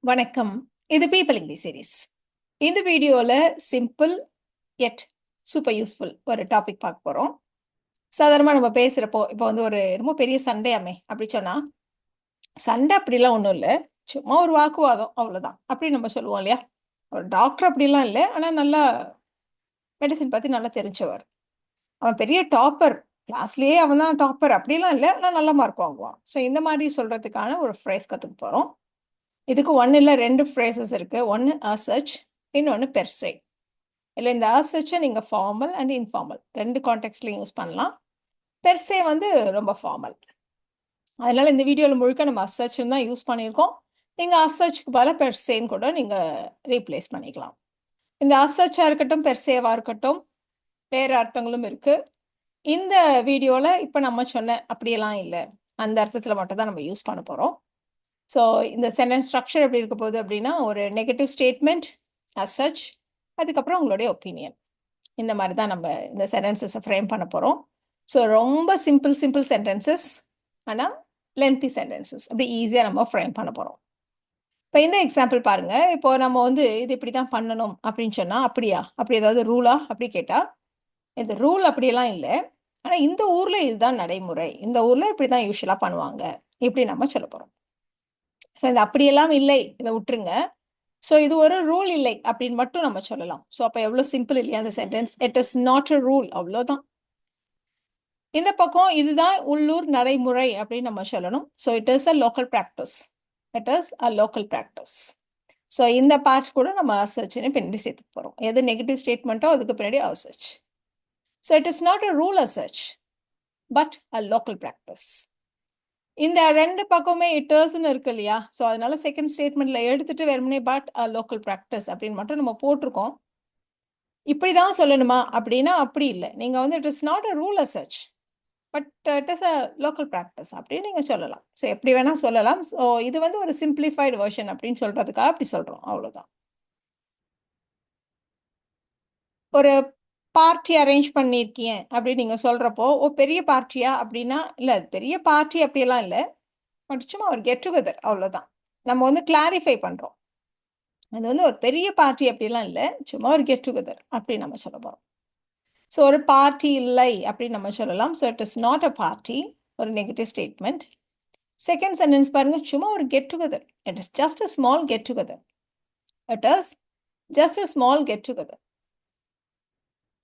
வணக்கம். இது people English series. இந்த வீடியோல சிம்பிள் எட் சூப்பர் யூஸ்ஃபுல் ஒரு டாபிக் பார்க்க போறோம். சாதாரணமா நம்ம பேசுறப்போ, இப்போ வந்து ஒரு ரொம்ப பெரிய சண்டையாமே அப்படி சொன்னா, சண்டை அப்படிலாம் ஒண்ணும் இல்ல. சும்மா ஒரு வாக்குவாதம் அவ்வளோதான். அப்படி நம்ம சொல்லுவோம் இல்லையா? ஒரு டாக்டர் அப்படிலாம் இல்ல. ஆனா நல்லா மெடிசின் பத்தி நல்லா தெரிஞ்சவர். அவன் பெரிய டாப்பர். கிளாஸ்லயே அவன் தான் டாப்பர் அப்படிலாம் இல்ல. ஆனா நல்ல மார்க் வாங்குவான். ஸோ இந்த மாதிரி சொல்றதுக்கான ஒரு ஃப்ரேஸ் கத்துக்க போறோம். இதுக்கு 1 இல்ல 2 ஃப்ரேசஸ் இருக்கு. ஒண்ணு அசர்ச், இன்னொன்னு பெர் சே. இல்ல இந்த அசர்ச்ச நீங்க ஃபார்மல் அண்ட் இன்ஃபார்மல் 2 கான்டெக்ஸ்ட்லயும் யூஸ் பண்ணலாம். பெர் சே வந்து ரொம்ப ஃபார்மல். அதனால இந்த வீடியோல முழுக்க நம்ம அசர்ச்ன்னு தான் யூஸ் பண்ணியிருக்கோம். நீங்க அசர்ச்க்கு பதிலா பெர் சேன்னு கூட நீங்க ரீப்ளேஸ் பண்ணிக்கலாம். இந்த அசர்ச்சா இருக்கட்டும், பெர் சேவா இருக்கட்டும், வேற அர்த்தங்களும் இருக்கு. இந்த வீடியோல இப்ப நம்ம சொன்ன அப்படியெல்லாம் இல்ல. அந்த அர்த்தத்துல மட்டும் தான் நம்ம யூஸ் பண்ண போறோம். ஸோ இந்த சென்டென்ஸ் ஸ்ட்ரக்சர் எப்படி இருக்க போகுது அப்படின்னா, ஒரு நெகட்டிவ் ஸ்டேட்மெண்ட் அஸ் சச், அதுக்கப்புறம் உங்களுடைய ஒப்பீனியன். இந்த மாதிரி தான் நம்ம இந்த சென்டென்சஸை ஃப்ரேம் பண்ண போகிறோம். ஸோ ரொம்ப சிம்பிள் சென்டென்சஸ், ஆனால் லென்த்தி சென்டென்சஸ் அப்படி ஈஸியாக நம்ம ஃப்ரேம் பண்ண போகிறோம். இப்போ இந்த எக்ஸாம்பிள் பாருங்க. இப்போ நம்ம வந்து இது இப்படி தான் பண்ணணும் அப்படின்னு சொன்னால், அப்படியா அப்படி ஏதாவது ரூலா அப்படி கேட்டால், இந்த ரூல் அப்படியெல்லாம் இல்லை. ஆனால் இந்த ஊரில் இதுதான் நடைமுறை, இந்த ஊரில் இப்படி தான் யூஸ்வலாக பண்ணுவாங்க, இப்படி நம்ம சொல்ல போகிறோம். ஸோ இந்த அப்படியெல்லாம் இல்லை, இதை விட்டுருங்க. ஸோ இது ஒரு ரூல் இல்லை அப்படின்னு மட்டும் நம்ம சொல்லலாம். ஸோ அப்போ எவ்வளோ சிம்பிள் இல்லையா அந்த sentence? It is not a rule, அவ்வளோதான். இந்த பக்கம் இதுதான் உள்ளூர் நடைமுறை அப்படின்னு நம்ம சொல்லணும். So it is a local practice. It is a local practice. So இந்த பார்ட் கூட நம்ம அசர்ச்னு பின்னாடி சேர்த்து போகிறோம். எது நெகட்டிவ் ஸ்டேட்மெண்ட்டோ அதுக்கு பின்னாடி அசர்ச். So it is not a rule அசர்ச், but a local practice. இந்த 2 பக்கமே இட்டர்ஸ்ன்னு இருக்கு இல்லையா? ஸோ அதனால செகண்ட் ஸ்டேட்மெண்ட்ல எடுத்துட்டு வெறுமனே பட் அ லோக்கல் ப்ராக்டிஸ் அப்படின்னு மட்டும் நம்ம போட்டிருக்கோம். இப்படி தான் சொல்லணுமா அப்படின்னா அப்படி இல்லை. நீங்க வந்து it is not a rule as such, but it is a local practice அப்படின்னு நீங்க சொல்லலாம். ஸோ எப்படி வேணா சொல்லலாம். ஸோ இது வந்து ஒரு சிம்பிளிஃபைடு வெர்ஷன் அப்படின்னு சொல்றதுக்காக அப்படி சொல்றோம், அவ்வளோதான். ஒரு பார்ட்டி அரேஞ்ச் பண்ணியிருக்கீங்க அப்படின்னு நீங்க சொல்றப்போ, ஓ பெரிய பார்ட்டியா அப்படின்னா, இல்ல பெரிய பார்ட்டி அப்படியெல்லாம் இல்லை, பட் சும்மா ஒரு கெட் டுகெதர் அவ்வளோதான். நம்ம வந்து கிளாரிஃபை பண்றோம். அது வந்து ஒரு பெரிய பார்ட்டி அப்படிலாம் இல்லை, சும்மா ஒரு கெட் டுகெதர் அப்படி நம்ம சொல்ல போறோம். ஸோ ஒரு பார்ட்டி இல்லை அப்படின்னு நம்ம சொல்லலாம். So it is not a party, ஒரு நெகட்டிவ் ஸ்டேட்மெண்ட். செகண்ட் சென்டென்ஸ் பாருங்க, சும்மா ஒரு get together. It is just a small get together. It is just a small get together.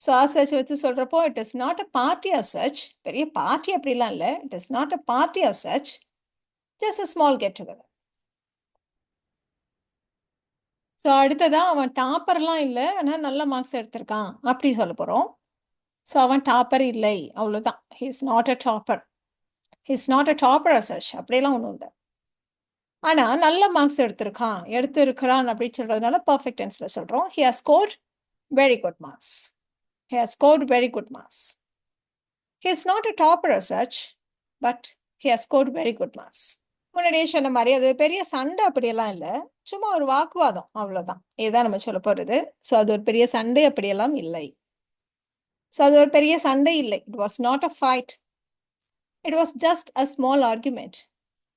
So அசச் வச்சு சொல்றப்போ it is not a party அசச், பெரிய party அப்படிலாம் இல்லை. It is not a party அசச், just a small get together. So அடுத்ததான் அவன் டாப்பர்லாம் இல்லை, ஆனால் நல்ல மார்க்ஸ் எடுத்திருக்கான் அப்படி சொல்ல போகிறோம். ஸோ அவன் டாப்பர் இல்லை, அவ்வளோதான். He is not a topper. He is not a topper அசச், அப்படியெல்லாம் ஒன்றும் இல்லை. ஆனா நல்ல மார்க்ஸ் எடுத்திருக்கிறான் அப்படின்னு சொல்றதுனால பர்ஃபெக்ட் டென்ஸ்ல சொல்றோம். He has scored very good marks. He has scored very good marks. He is not a topper as such, but he has scored very good marks. முன்னாடியே சொன்ன மாதிரி அது பெரிய சண்டை அப்படியெல்லாம் இல்லை, சும்மா ஒரு வாக்குவாதம் அவ்வளவுதான். இதுதான் நம்ம சொல்ல போறது. ஸோ அது ஒரு பெரிய சண்டை அப்படியெல்லாம் இல்லை. ஸோ அது ஒரு பெரிய சண்டை இல்லை. It was not a fight. It was just a small argument.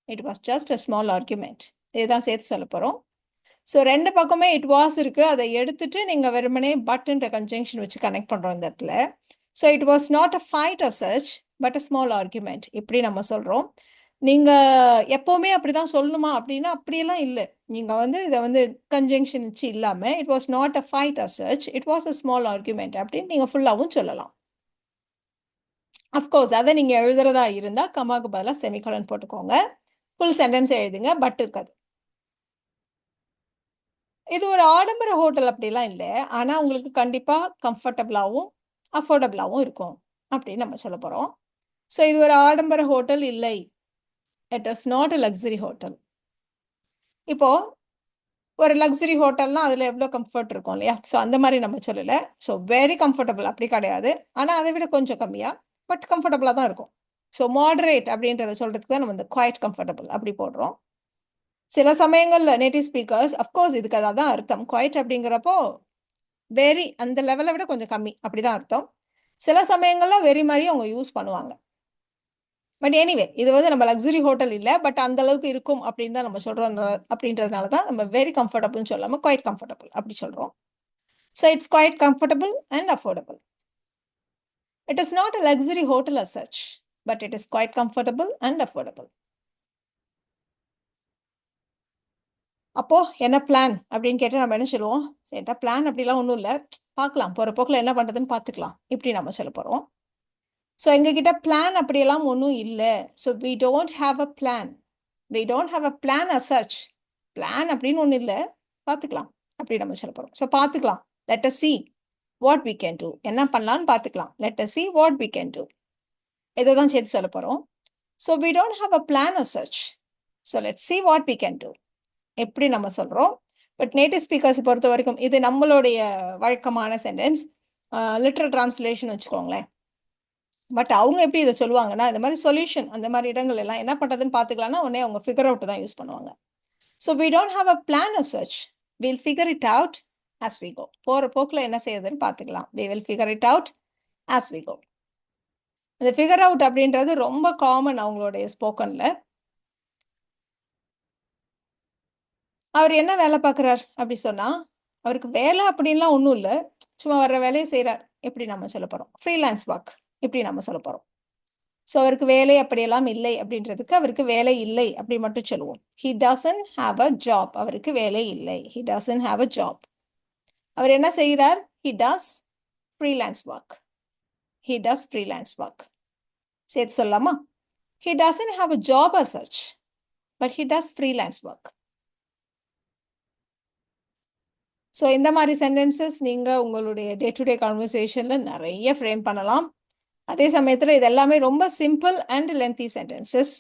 It was just a small argument. இதுதான் சேர்த்து சொல்ல போறோம். ஸோ 2 பக்கமே இட் வாஸ் இருக்கு. அதை எடுத்துட்டு நீங்க வெறுமனே பட்ன்ற கன்ஜங்ஷன் வச்சு கனெக்ட் பண்றோம் இந்த இடத்துல. So it was not a fight as such, but a small argument இப்படி நம்ம சொல்றோம். நீங்க எப்பவுமே அப்படிதான் சொல்லணுமா அப்படின்னா அப்படியெல்லாம் இல்லை. நீங்க வந்து இதை வந்து கன்ஜங்ஷன் வச்சு இல்லாம it was not a fight as such, it was a small argument அப்படின்னு நீங்க ஃபுல்லாவும் சொல்லலாம். அஃப்கோர்ஸ் அதை நீங்க எழுதுறதா இருந்தா கமாக்கு பதிலாக செமிகோலன் போட்டுக்கோங்க. ஃபுல் சென்டென்ஸ் எழுதுங்க, பட் இருக்காது. இது ஒரு ஆடம்பர ஹோட்டல் அப்படிலாம் இல்லை. ஆனா உங்களுக்கு கண்டிப்பா கம்ஃபர்டபுளாவும், அஃபோர்டபுளாவும் இருக்கும் அப்படின்னு நம்ம சொல்ல போறோம். ஸோ இது ஒரு ஆடம்பர ஹோட்டல் இல்லை. It is not a luxury hotel. இப்போ ஒரு லக்ஸரி ஹோட்டல்னா அதுல எவ்வளோ கம்ஃபர்ட் இருக்கும் இல்லையா? ஸோ அந்த மாதிரி நம்ம சொல்லல. ஸோ வெரி கம்ஃபர்டபுள் அப்படி கிடையாது. ஆனா அதை விட கொஞ்சம் கம்மியா, பட் கம்ஃபர்டபுளா தான் இருக்கும். ஸோ மாடரேட் அப்படின்றத சொல்றதுக்கு தான் நம்ம இந்த குவைட் கம்ஃபர்டபுள் அப்படி போடுறோம். சில சமயங்கள்ல நேட்டிவ் ஸ்பீக்கர்ஸ் அஃப்கோர்ஸ் இதுக்கு அதான் அர்த்தம். குவைட் அப்படிங்கிறப்போ வெரி அந்த லெவலை விட கொஞ்சம் கம்மி அப்படிதான் அர்த்தம். சில சமயங்கள்ல வெரி மாதிரி அவங்க யூஸ் பண்ணுவாங்க. பட் எனிவே இது வந்து நம்ம லக்ஸுரி ஹோட்டல் இல்லை, பட் அந்த அளவுக்கு இருக்கும் அப்படின்னு தான் நம்ம சொல்றோம். அப்படின்றதுனால தான் நம்ம வெரி கம்ஃபர்டபுள்னு சொல்லாமல் குவைட் கம்ஃபர்டபுள் அப்படி சொல்றோம். So it's quite comfortable and affordable. It is not a luxury hotel as such, but it is quite comfortable and affordable. அப்போ என்ன பிளான் அப்படின்னு கேட்டால் நம்ம என்ன சொல்லுவோம்? சரிட்டா பிளான் அப்படிலாம் ஒன்றும் இல்லை, பார்க்கலாம் போகிற போக்கில் என்ன பண்ணுறதுன்னு பார்த்துக்கலாம் இப்படி நம்ம சொல்ல போகிறோம். ஸோ எங்ககிட்ட பிளான் அப்படியெல்லாம் ஒன்றும் இல்லை. So we don't have a plan. We don't have a plan as such. Plan அப்படின்னு ஒன்றும் இல்லை, பார்த்துக்கலாம் அப்படி நம்ம சொல்ல போகிறோம். ஸோ பார்த்துக்கலாம், let us see what we can do. என்ன பண்ணலான்னு பார்த்துக்கலாம், let us see what we can do. இதை தான் சேர்த்து சொல்ல போகிறோம். So we don't have a plan as such. So let's see what we can do. எப்படி நம்ம சொல்கிறோம். பட் நேட்டிவ் ஸ்பீக்கர்ஸ் பொறுத்த வரைக்கும் இது நம்மளுடைய வழக்கமான சென்டென்ஸ், லிட்ரல் டிரான்ஸ்லேஷன் வச்சுக்கோங்களேன். பட் அவங்க எப்படி இதை சொல்லுவாங்கன்னா, இந்த மாதிரி சொல்யூஷன் அந்த மாதிரி இடங்கள் எல்லாம் என்ன பண்ணுறதுன்னு பார்த்துக்கலாம்னா உடனே அவங்க ஃபிகர் அவுட் தான் யூஸ் பண்ணுவாங்க. So we don't have a plan as such, will figure it out as we go. போகிற போக்கில் என்ன செய்யுதுன்னு பார்த்துக்கலாம். we will figure it out as we go. இந்த ஃபிகர் அவுட் அப்படின்றது ரொம்ப காமன் அவங்களுடைய ஸ்போக்கனில். அவர் என்ன வேலை பார்க்குறார் அப்படி சொன்னால், அவருக்கு வேலை அப்படின்லாம் ஒன்றும் இல்லை, சும்மா வர்ற வேலையை செய்கிறார் எப்படி நம்ம சொல்ல போகிறோம். ஃப்ரீலான்ஸ் ஒர்க் இப்படி நம்ம சொல்ல போகிறோம். ஸோ அவருக்கு வேலை அப்படியெல்லாம் இல்லை அப்படின்றதுக்கு அவருக்கு வேலை இல்லை அப்படி மட்டும் சொல்லுவோம். he doesn't have a job. அவருக்கு வேலை இல்லை, he doesn't have a job. அவர் என்ன செய்கிறார்? he does freelance work. he does freelance work. சேர்த்து சொல்லலாமா? he doesn't have a job as such, but he does freelance work. So இந்த மாதிரி sentences நீங்கள் உங்களுடைய டே டு டே கான்வர்சேஷனில் நிறைய ஃப்ரேம் பண்ணலாம். அதே சமயத்தில் இது எல்லாமே ரொம்ப சிம்பிள் அண்ட் லென்த்தி சென்டென்சஸ்.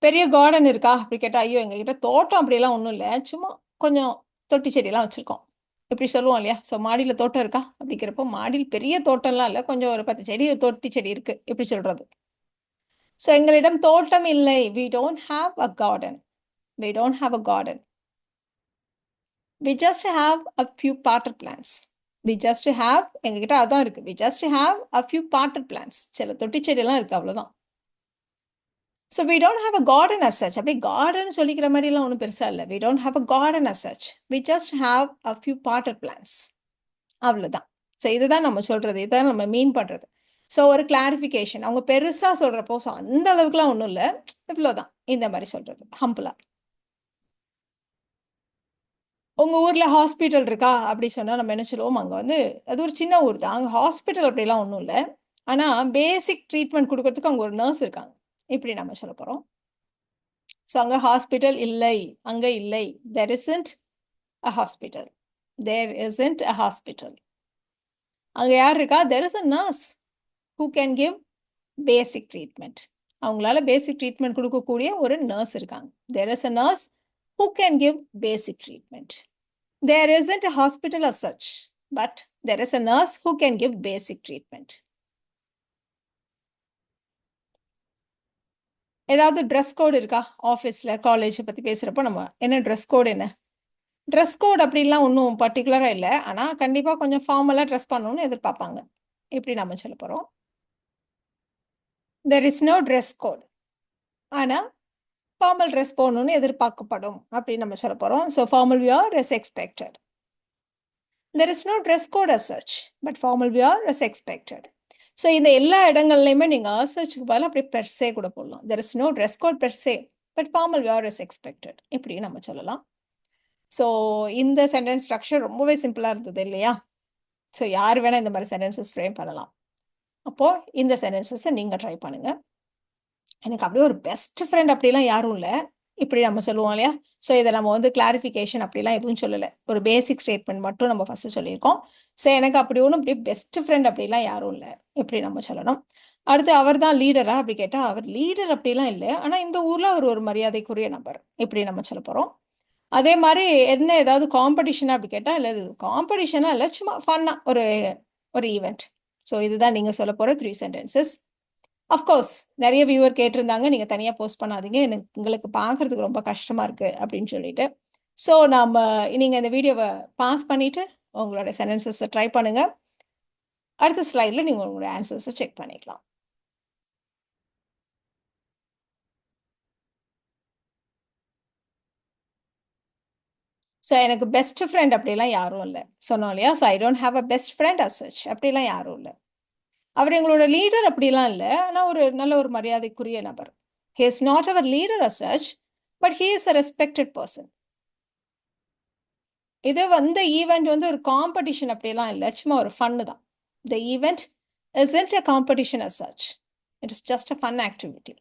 பெரிய கார்டன் இருக்கா அப்படி கேட்டால், ஐயோ எங்ககிட்ட தோட்டம் அப்படிலாம் ஒன்றும் இல்லை, சும்மா கொஞ்சம் தொட்டி செடியெல்லாம் வச்சுருக்கோம் இப்படி சொல்லுவோம் இல்லையா. ஸோ மாடியில் தோட்டம் இருக்கா அப்படிங்கிறப்போ, மாடியில் பெரிய தோட்டம்லாம் இல்லை, கொஞ்சம் ஒரு 10 செடி தொட்டி செடி இருக்குது இப்படி சொல்கிறது. ஸோ எங்களிடம் தோட்டம் இல்லை, we don't have a garden. we don't have a garden. we just have a few potted plants. we just have, எங்ககிட்ட அதான் இருக்குது, we just have a few potted plants. சில தொட்டி செடியெல்லாம் இருக்குது, அவ்வளோதான். So we don't have a garden as such. அப்படி garden சொல்லிக்கிற மாதிரிலாம் ஒன்றும் பெருசாக இல்லை. we don't have a garden as such. we just have a few potted plants. அவ்வளோதான். ஸோ இதுதான் நம்ம சொல்கிறது, இதுதான் நம்ம மீன் பண்ணுறது. ஸோ ஒரு கிளாரிஃபிகேஷன், அவங்க பெருசாக சொல்கிறப்போ ஸோ அந்த அளவுக்குலாம் ஒன்றும் இல்லை, இவ்வளோதான் இந்த மாதிரி சொல்கிறது ஹம்பிளாக. உங்கள் ஊரில் ஹாஸ்பிட்டல் இருக்கா அப்படி சொன்னால் நம்ம என்ன சொல்லுவோம், அங்கே வந்து அது ஒரு சின்ன ஊர் தான், அங்கே ஹாஸ்பிட்டல் அப்படிலாம் ஒன்றும் இல்லை, ஆனால் பேசிக் ட்ரீட்மெண்ட் கொடுக்கறதுக்கு அங்கே ஒரு நர்ஸ் இருக்காங்க இப்படி நம்ம சொல்ல போகிறோம். ஸோ அங்கே ஹாஸ்பிட்டல் இல்லை, அங்கே இல்லை, there isn't a hospital. there isn't a hospital. அங்கே யார் இருக்கா? there is a nurse who can give basic treatment. அவங்களால பேசிக் ட்ரீட்மெண்ட் கொடுக்கக்கூடிய ஒரு நர்ஸ் இருக்காங்க. there is a nurse who can give basic treatment. there isn't a hospital as such, but there is a nurse who can give basic treatment. ஏதாவது dress code இருக்கா? ஆஃபீஸில் காலேஜை பற்றி பேசுகிறப்போ நம்ம என்ன ட்ரெஸ் கோடு, என்ன ட்ரெஸ் கோட் அப்படிலாம் ஒன்றும் பர்டிகுலராக இல்லை, ஆனால் கண்டிப்பாக கொஞ்சம் ஃபார்மலாக ட்ரெஸ் பண்ணணும்னு எதிர்பார்ப்பாங்க இப்படி நம்ம சொல்ல போகிறோம். there is no dress code. ஆனால் ஃபார்மல் ட்ரெஸ் போடணும்னு எதிர்பார்க்கப்படும் அப்படின்னு நம்ம சொல்ல போகிறோம். So formal wear is expected. there is no dress code as such, but formal wear is expected. So இந்த எல்லா இடங்கள்லையுமே நீங்கள் ஆசர்ச்சுக்கு பதில் அப்படியே பெர்சே கூட போடலாம். there is no dress code per se, but formal wear is expected இப்படி நம்ம சொல்லலாம். ஸோ இந்த சென்டென்ஸ் ஸ்ட்ரக்சர் ரொம்பவே சிம்பிளாக இருந்தது இல்லையா? ஸோ யார் வேணால் இந்த மாதிரி சென்டென்சஸ் ஃப்ரேம் பண்ணலாம். அப்போது இந்த சென்டென்சஸை நீங்கள் ட்ரை பண்ணுங்கள். எனக்கு அப்படியே ஒரு பெஸ்ட் ஃப்ரெண்ட் அப்படிலாம் யாரும் இல்லை இப்படி நம்ம சொல்லுவோம் இல்லையா? ஸோ இதை நம்ம வந்து கிளாரிஃபிகேஷன் அப்படிலாம் எதுவும் சொல்லலை, ஒரு பேசிக் ஸ்டேட்மெண்ட் மட்டும் நம்ம ஃபஸ்ட்டு சொல்லியிருக்கோம். ஸோ எனக்கு அப்படி ஒன்றும் இப்படி பெஸ்ட் ஃப்ரெண்ட் அப்படிலாம் யாரும் இல்லை எப்படி நம்ம சொல்லணும். அடுத்து அவர் தான் லீடரா அப்படி கேட்டால், அவர் லீடர் அப்படிலாம் இல்லை, ஆனால் இந்த ஊரில் அவர் ஒரு மரியாதைக்குரிய நபர் இப்படி நம்ம சொல்ல போகிறோம். அதே மாதிரி என்ன ஏதாவது காம்படிஷனாக அப்படி கேட்டால், இல்லை இது காம்படிஷனாக இல்லை, சும்மா ஃபன்னாக ஒரு ஈவெண்ட். ஸோ இதுதான் நீங்கள் சொல்ல போகிற 3 சென்டென்சஸ். அஃப்கோர்ஸ் நிறைய வியூவர் கேட்டிருந்தாங்க, நீங்கள் தனியாக போஸ்ட் பண்ணாதீங்க, உங்களுக்கு பார்க்குறதுக்கு ரொம்ப கஷ்டமாக இருக்குது அப்படின்னு சொல்லிட்டு. ஸோ நீங்கள் இந்த வீடியோவை பாஸ் பண்ணிவிட்டு உங்களோட சென்டென்சஸை ட்ரை பண்ணுங்கள். அடுத்த ஸ்லைடில் நீங்கள் உங்களுடைய ஆன்சர்ஸை செக் பண்ணிக்கலாம். ஸோ எனக்கு பெஸ்ட் ஃப்ரெண்ட் அப்படிலாம் யாரும் இல்லை சொன்னோம் இல்லையா. So I don't have a best friend as such. அப்படிலாம் யாரும் இல்லை. அவர் எங்களோட லீடர் அப்படிலாம் இல்லை. ஆனால் ஒரு நல்ல ஒரு மரியாதைக்குரிய நபர். He is not our leader as such, but he is a respected person. இது வந்து ஈவெண்ட் வந்து ஒரு காம்படிஷன் அப்படிலாம் இல்லை, சும்மா ஒரு ஃபன்னு தான். The event isn't a competition as such. It is just a fun activity.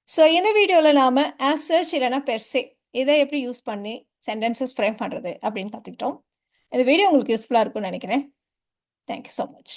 So இந்த வீடியோவில் நாம் as such இல்லைனா per se இதை எப்படி யூஸ் பண்ணி சென்டென்சஸ் ஃப்ரேம் பண்ணுறது அப்படின்னு கற்றுக்கிட்டோம். இந்த வீடியோ உங்களுக்கு யூஸ்ஃபுல்லாக இருக்கும்னு நினைக்கிறேன். Thank you so much.